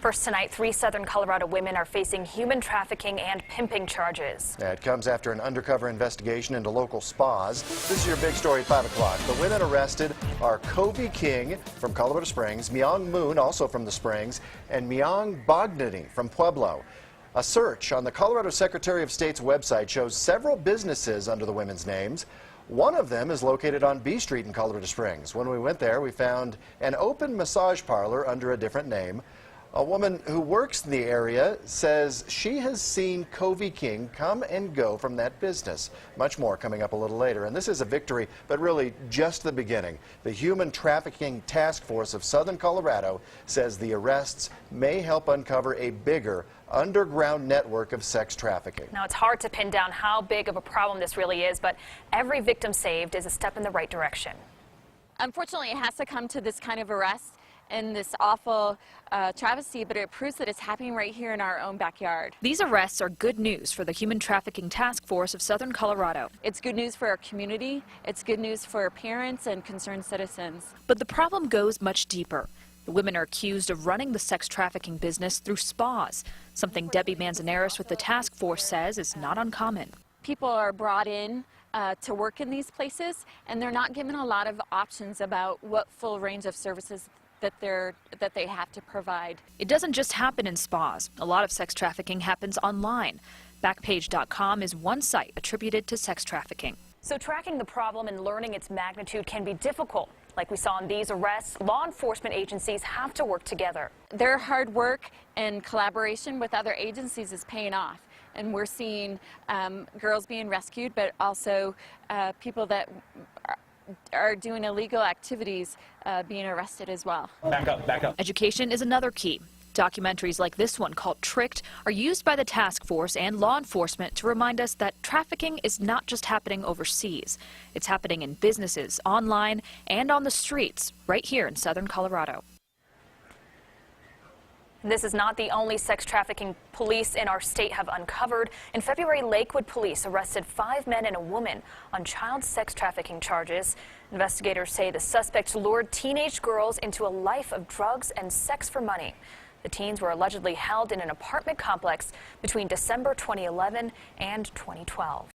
First tonight, 3 southern Colorado women are facing human trafficking and pimping charges. It comes after an undercover investigation into local spas. This is your big story at 5 o'clock. The women arrested are Covey King from Colorado Springs, Myung Moon, also from the Springs, and Myung Bogdaney from Pueblo. A search on the Colorado Secretary of State's website shows several businesses under the women's names. One of them is located on B Street in Colorado Springs. When we went there, we found an open massage parlor under a different name. A woman who works in the area says she has seen Covey King come and go from that business. Much more coming up a little later. And this is a victory, but really just the beginning. The Human Trafficking Task Force of Southern Colorado says the arrests may help uncover a bigger underground network of sex trafficking. Now, it's hard to pin down how big of a problem this really is, but every victim saved is a step in the right direction. Unfortunately, it has to come to this kind of arrest and this awful travesty, but it proves that it's happening right here in our own backyard. These arrests are good news for the Human Trafficking Task Force of Southern Colorado. It's good news for our community. It's good news for parents and concerned citizens. But the problem goes much deeper. The women are accused of running the sex trafficking business through spas, something Debbie Manzanares with the task force says is not uncommon. People are brought in to work in these places, and they're not given a lot of options about what full range of services that they have to provide. It doesn't just happen in spas. A lot of sex trafficking happens online. Backpage.com is one site attributed to sex trafficking. So tracking the problem and learning its magnitude can be difficult. Like we saw in these arrests, law enforcement agencies have to work together. Their hard work and collaboration with other agencies is paying off. And we're seeing girls being rescued, but also people that are doing illegal activities being arrested as well. Back up, back up. Education is another key. Documentaries like this one, called Tricked, are used by the task force and law enforcement to remind us that trafficking is not just happening overseas. It's happening in businesses, online, and on the streets, right here in southern Colorado. This is not the only sex trafficking police in our state have uncovered. In February, Lakewood police arrested 5 men and a woman on child sex trafficking charges. Investigators say the suspects lured teenage girls into a life of drugs and sex for money. The teens were allegedly held in an apartment complex between December 2011 and 2012.